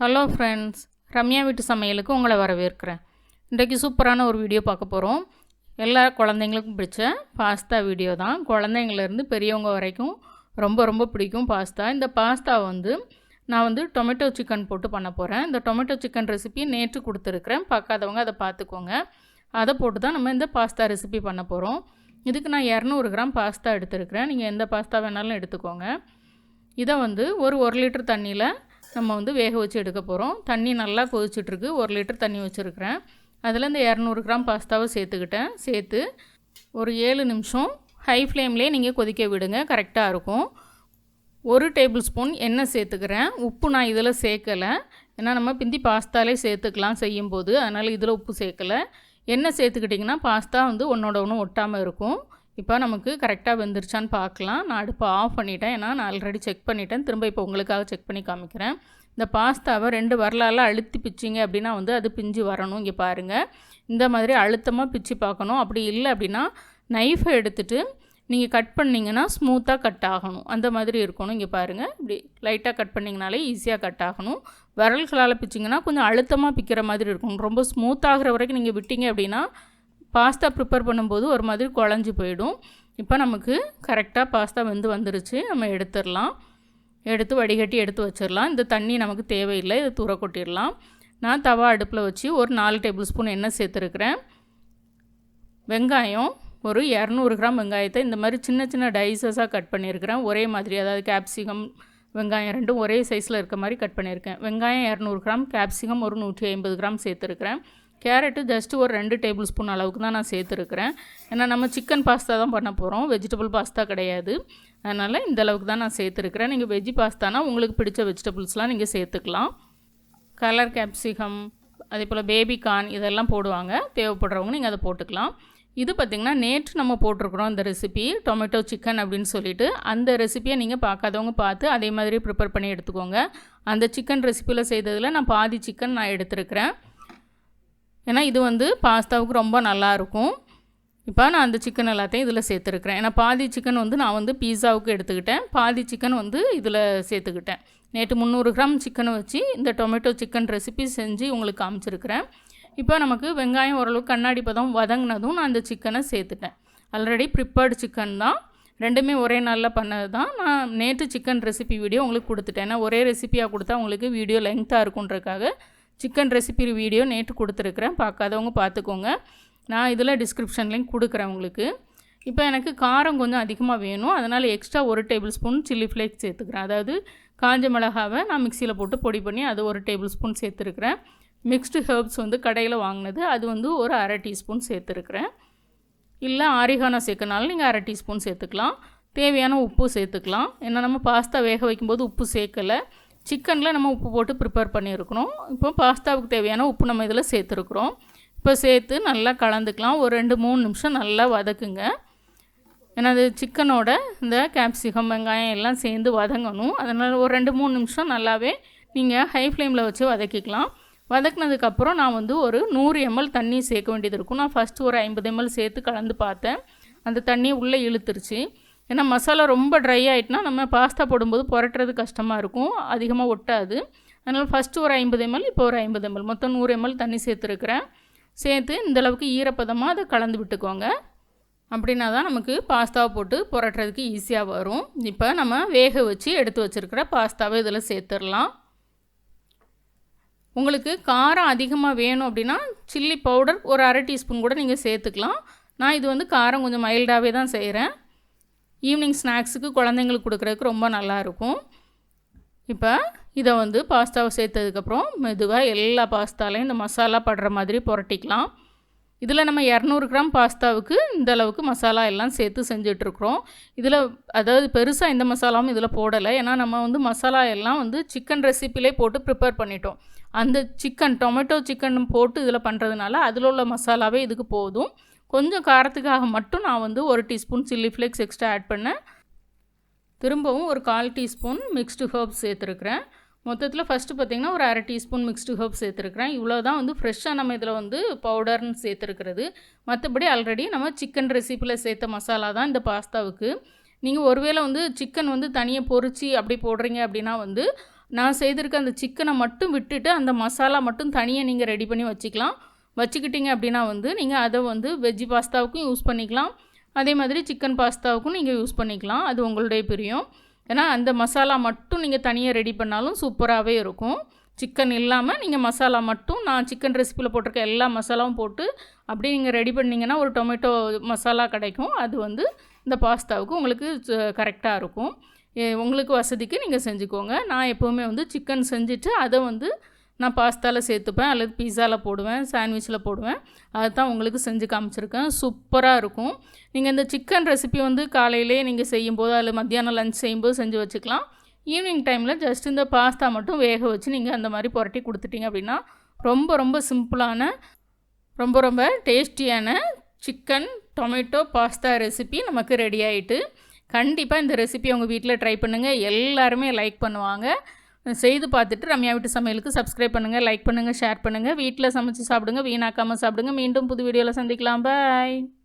Hello friends, Ramya வீட்டு சமையலுக்கு உங்களை வரவேற்கிறேன். இன்றைக்கு சூப்பரான ஒரு வீடியோ பார்க்க போகிறோம். எல்லா குழந்தைங்களுக்கும் பிடிச்ச பாஸ்தா வீடியோ தான். குழந்தைங்கள்லேருந்து பெரியவங்க வரைக்கும் ரொம்ப ரொம்ப பிடிக்கும் பாஸ்தா. இந்த பாஸ்தா நான் டொமேட்டோ சிக்கன் போட்டு பண்ண போகிறேன். இந்த டொமேட்டோ சிக்கன் ரெசிபி நேற்று கொடுத்துருக்குறேன். பார்க்காதவங்க அதை பார்த்துக்கோங்க. அதை போட்டு தான் நம்ம இந்த பாஸ்தா ரெசிபி பண்ண போகிறோம். இதுக்கு நான் 200 கிராம் பாஸ்தா எடுத்துருக்கிறேன். நீங்கள் எந்த பாஸ்தா வேணாலும் எடுத்துக்கோங்க. இதை ஒரு லிட்டர் தண்ணியில் நம்ம வேக வச்சு எடுக்க போகிறோம். தண்ணி நல்லா கொதிச்சிட்ருக்கு. 1 லிட்டர் தண்ணி வச்சுருக்கிறேன். அதில் இந்த 200 கிராம் பாஸ்தாவை சேர்த்து ஒரு 7 நிமிஷம் ஹை ஃப்ளேம்லேயே நீங்கள் கொதிக்க விடுங்க. கரெக்டாக இருக்கும். 1 டேபிள் ஸ்பூன் எண்ணெய் சேர்த்துக்கிறேன். உப்பு நான் இதில் சேர்க்கலை, ஏன்னா நம்ம பிந்தி பாஸ்தாலே சேர்த்துக்கலாம் செய்யும்போது. அதனால் இதில் உப்பு சேர்க்கலை. எண்ணெய் சேர்த்துக்கிட்டிங்கன்னா பாஸ்தா ஒன்றோட ஒன்று ஒட்டாமல் இருக்கும். இப்போ நமக்கு கரெக்டாக வெந்துருச்சான்னு பார்க்கலாம். நான் அடுப்பை ஆஃப் பண்ணிட்டேன், ஏன்னா நான் ஆல்ரெடி செக் பண்ணிட்டேன். திரும்ப இப்போ உங்களுக்காக செக் பண்ணி காமிக்கிறேன். இந்த பாஸ்தாவை 2 விரலால் அழுத்தி பிச்சிங்க அப்படின்னா அது பிஞ்சு வரணும். இங்கே பாருங்கள், இந்த மாதிரி அழுத்தமாக பிச்சு பார்க்கணும். அப்படி இல்லை அப்படின்னா நைஃபை எடுத்துகிட்டு நீங்கள் கட் பண்ணிங்கன்னா ஸ்மூத்தாக கட் ஆகணும். அந்த மாதிரி இருக்கணும். இங்கே பாருங்கள், இப்படி லைட்டாக கட் பண்ணிங்கனாலே ஈஸியாக கட் ஆகணும். விரல்களால் பிச்சிங்கன்னா கொஞ்சம் அழுத்தமாக பிக்கிற மாதிரி இருக்கும். ரொம்ப ஸ்மூத்தாகிற வரைக்கும் நீங்கள் விட்டீங்க அப்படின்னா பாஸ்தா ப்ரிப்பேர் பண்ணும்போது ஒரு மாதிரி குழஞ்சி போயிடும். இப்போ நமக்கு கரெக்டாக பாஸ்தா வந்துருச்சு. நம்ம எடுத்துடலாம். எடுத்து வடிகட்டி எடுத்து வச்சிடலாம். இந்த தண்ணி நமக்கு தேவையில்லை, இதை தூர கொட்டிடலாம். நான் தவா அடுப்பில் வச்சு ஒரு 4 டேபிள் ஸ்பூன் எண்ணெய் சேர்த்துருக்கிறேன். வெங்காயம் ஒரு 200 கிராம் வெங்காயத்தை இந்த மாதிரி சின்ன சின்ன டைசஸாக கட் பண்ணியிருக்கிறேன். ஒரே மாதிரி, அதாவது கேப்சிகம் வெங்காயம் ரெண்டும் ஒரே சைஸில் இருக்க மாதிரி கட் பண்ணியிருக்கேன். வெங்காயம் 200 கிராம், கேப்சிகம் ஒரு 150 கிராம் சேர்த்துருக்கிறேன். கேரட்டு ஜஸ்ட்டு ஒரு 2 டேபிள் ஸ்பூன் அளவுக்கு தான் நான் சேர்த்துருக்கிறேன். ஏன்னா நம்ம சிக்கன் பாஸ்தா தான் பண்ண போகிறோம், வெஜிடபிள் பாஸ்தா கிடையாது. அதனால் இந்த அளவுக்கு தான் நான் சேர்த்துருக்கிறேன். நீங்கள் வெஜ்ஜி பாஸ்தானா உங்களுக்கு பிடிச்ச வெஜிடபிள்ஸ்லாம் நீங்கள் சேர்த்துக்கலாம். கலர் கேப்சிகம், அதே போல் பேபிகார்ன் இதெல்லாம் போடுவாங்க. தேவைப்படுறவங்க நீங்கள் அதை போட்டுக்கலாம். இது பார்த்திங்கன்னா நேற்று நம்ம போட்டிருக்கிறோம் இந்த ரெசிபி, டொமேட்டோ சிக்கன் அப்படின்னு சொல்லிட்டு. அந்த ரெசிபியை நீங்கள் பார்க்காதவங்க பார்த்து அதே மாதிரி ப்ரிப்பேர் பண்ணி எடுத்துக்கோங்க. அந்த சிக்கன் ரெசிப்பியில் செய்ததில் நான் பாதி சிக்கன் நான் எடுத்துருக்கிறேன். ஏன்னா இது பாஸ்தாவுக்கு ரொம்ப நல்லாயிருக்கும். இப்போ நான் அந்த சிக்கன் எல்லாத்தையும் இதில் சேர்த்துருக்கிறேன். ஏன்னா பாதி சிக்கன் நான் பீஸாவுக்கு எடுத்துக்கிட்டேன், பாதி சிக்கன் இதில் சேர்த்துக்கிட்டேன். நேற்று 300 கிராம் சிக்கனை வச்சு இந்த டொமேட்டோ சிக்கன் ரெசிபி செஞ்சு உங்களுக்கு காமிச்சிருக்கிறேன். இப்போ நமக்கு வெங்காயம் ஓரளவுக்கு கண்ணாடி பதம் வதங்கினதும் நான் அந்த சிக்கனை சேர்த்துட்டேன். ஆல்ரெடி ப்ரிப்பேர்டு சிக்கன் தான், ரெண்டுமே ஒரே நாளில் பண்ணது தான். நான் நேற்று சிக்கன் ரெசிபி வீடியோ உங்களுக்கு கொடுத்துட்டேன். ஏன்னா ஒரே ரெசிபியாக கொடுத்தா உங்களுக்கு வீடியோ லெங்க்த்தாக இருக்குன்றதுக்காக சிக்கன் ரெசிபி வீடியோ நேற்று கொடுத்துருக்குறேன். பார்க்காதவங்க பார்த்துக்கோங்க. நான் இதில் டிஸ்கிரிப்ஷன் லிங்க் கொடுக்குறேன் உங்களுக்கு. இப்போ எனக்கு காரம் கொஞ்சம் அதிகமாக வேணும், அதனால் extra 1 table spoon chilli flakes சேர்த்துக்கிறேன். அதாவது காஞ்ச மிளகாவை நான் மிக்சியில் போட்டு பொடி பண்ணி அது 1 டேபிள் ஸ்பூன் சேர்த்துருக்குறேன். மிக்ஸ்டு ஹெர்ப்ஸ் கடையில் வாங்கினது அது ஒரு அரை டீஸ்பூன் சேர்த்துருக்குறேன். இல்லை ஆரிகானோ சேர்க்கனாலும் நீங்கள் அரை டீஸ்பூன் சேர்த்துக்கலாம். தேவையான உப்பு சேர்த்துக்கலாம். ஏன்னா நம்ம பாஸ்தா வேக வைக்கும்போது உப்பு சேர்க்கலை, சிக்கனில் நம்ம உப்பு போட்டு ப்ரிப்பேர் பண்ணியிருக்கணும். இப்போ பாஸ்தாவுக்கு தேவையான உப்பு நம்ம இதில் சேர்த்துருக்குறோம். இப்போ சேர்த்து நல்லா கலந்துக்கலாம். ஒரு 2-3 நிமிஷம் நல்லா வதக்குங்க. ஏன்னா அது சிக்கனோட இந்த கேப்சிகம் வெங்காயம் எல்லாம் சேர்ந்து வதங்கணும். அதனால் ஒரு 2-3 நிமிஷம் நல்லாவே நீங்கள் ஹை ஃப்ளேமில் வச்சு வதக்கிக்கலாம். வதக்கினதுக்கப்புறம் நான் ஒரு 100 ml தண்ணி சேர்க்க வேண்டியது இருக்கும். நான் ஃபஸ்ட்டு ஒரு 50 ml சேர்த்து கலந்து பார்த்தேன். அந்த தண்ணியை உள்ளே இழுத்துருச்சு. ஏன்னா மசாலா ரொம்ப ட்ரை ஆகிட்டுனா நம்ம பாஸ்தா போடும்போது புரட்டுறது கஷ்டமாக இருக்கும், அதிகமாக ஒட்டாது. அதனால் ஃபஸ்ட்டு ஒரு 50 ml, இப்போ ஒரு 50 ml, மொத்தம் 100 ml தண்ணி சேர்த்துருக்குறேன். சேர்த்து இந்தளவுக்கு ஈரப்பதமாக அதை கலந்து விட்டுக்கோங்க. அப்படின்னா தான் நமக்கு பாஸ்தாவை போட்டு புரட்டுறதுக்கு ஈஸியாக வரும். இப்போ நம்ம வேக வச்சு எடுத்து வச்சுருக்கிற பாஸ்தாவை இதில் சேர்த்துடலாம். உங்களுக்கு காரம் அதிகமாக வேணும் அப்படின்னா சில்லி பவுடர் ஒரு அரை டீஸ்பூன் கூட நீங்கள் சேர்த்துக்கலாம். நான் இது காரம் கொஞ்சம் மைல்டாகவே தான் செய்கிறேன். ஈவினிங் ஸ்நாக்ஸுக்கு குழந்தைங்களுக்கு கொடுக்குறதுக்கு ரொம்ப நல்லாயிருக்கும். இப்போ இதை பாஸ்தாவை சேர்த்ததுக்கப்புறம் மெதுவாக எல்லா பாஸ்தாலையும் இந்த மசாலா படுற மாதிரி புரட்டிக்கலாம். இதில் நம்ம 200 கிராம் பாஸ்தாவுக்கு இந்த அளவுக்கு மசாலா எல்லாம் சேர்த்து செஞ்சிட்ருக்குறோம். இதில் அதாவது பெருசாக இந்த மசாலாவும் இதில் போடலை. ஏன்னா நம்ம மசாலா எல்லாம் சிக்கன் ரெசிப்பிலே போட்டு ப்ரிப்பேர் பண்ணிட்டோம். அந்த சிக்கன் டொமேட்டோ சிக்கன் போட்டு இதில் பண்ணுறதுனால அதில் உள்ள மசாலாவே இதுக்கு போதும். கொஞ்சம் காரத்துக்காக மட்டும் நான் 1 teaspoon chilli flakes extra add பண்ணேன். திரும்பவும் ஒரு 1/4 டீஸ்பூன் மிக்ஸ்டு ஹெர்ப்ஸ் சேர்த்துருக்குறேன். மொத்தத்தில் ஃபஸ்ட்டு பார்த்திங்கன்னா ஒரு அரை டீஸ்பூன் மிக்ஸ்டு ஹெர்ப்ஸ் சேர்த்துருக்குறேன். இவ்வளோ தான் ஃப்ரெஷ்ஷாக நம்ம இதில் பவுடர்னு சேர்த்துருக்கிறது. மற்றபடி ஆல்ரெடி நம்ம சிக்கன் ரெசிப்பியில் சேர்த்த மசாலா தான் இந்த பாஸ்தாவுக்கு. நீங்கள் ஒருவேளை சிக்கன் தனியாக பொரிச்சு அப்படி போடுறீங்க அப்படின்னா நான் செய்திருக்க அந்த சிக்கனை மட்டும் விட்டுட்டு அந்த மசாலா மட்டும் தனியாக நீங்கள் ரெடி பண்ணி வச்சுக்கலாம். வச்சுக்கிட்டிங்க அப்படின்னா நீங்கள் அதை வெஜ்ஜி பாஸ்தாவுக்கும் யூஸ் பண்ணிக்கலாம். அதே மாதிரி சிக்கன் பாஸ்தாவுக்கும் நீங்கள் யூஸ் பண்ணிக்கலாம். அது உங்களுடைய பிரியம். ஏன்னா அந்த மசாலா மட்டும் நீங்கள் தனியாக ரெடி பண்ணாலும் சூப்பராகவே இருக்கும். சிக்கன் இல்லாமல் நீங்கள் மசாலா மட்டும் நான் சிக்கன் ரெசிப்பியில் போட்டிருக்க எல்லா மசாலாவும் போட்டு அப்படியே நீங்கள் ரெடி பண்ணிங்கன்னா ஒரு டொமேட்டோ மசாலா கிடைக்கும். அது இந்த பாஸ்தாவுக்கு உங்களுக்கு கரெக்டாக இருக்கும். உங்களுக்கு வசதிக்கு நீங்கள் செஞ்சுக்கோங்க. நான் எப்போவுமே சிக்கன் செஞ்சுட்டு அதை நான் பாஸ்தாவில் சேர்த்துப்பேன், அல்லது பீஸாவில் போடுவேன், சாண்ட்விச்சில் போடுவேன். அதுதான் உங்களுக்கு செஞ்சு காமிச்சிருக்கேன். சூப்பராக இருக்கும். நீங்கள் இந்த சிக்கன் ரெசிபி காலையிலே நீங்கள் செய்யும்போது அல்லது மத்தியானம் லஞ்ச் செய்யும்போது செஞ்சு வச்சுக்கலாம். ஈவினிங் டைமில் ஜஸ்ட் இந்த பாஸ்தா மட்டும் வேக வச்சு நீங்கள் அந்த மாதிரி புரட்டி கொடுத்துட்டிங்க அப்படின்னா ரொம்ப ரொம்ப சிம்பிளான ரொம்ப ரொம்ப டேஸ்டியான சிக்கன் டொமேட்டோ பாஸ்தா ரெசிபி நமக்கு ரெடி ஆகிட்டு. கண்டிப்பாக இந்த ரெசிபி உங்கள் வீட்டில் ட்ரை பண்ணுங்கள். எல்லாருமே லைக் பண்ணுவாங்க. செய்து பார்த்துட்டு ரம்யா வீட்டு சமையலுக்கு சப்ஸ்கிரைப் பண்ணுங்கள், லைக் பண்ணுங்கள், ஷேர் பண்ணுங்கள். வீட்டில் சமைச்சு சாப்பிடுங்க, வீணாக்காமல் சாப்பிடுங்க. மீண்டும் புது வீடியோவில் சந்திக்கலாம். பாய்.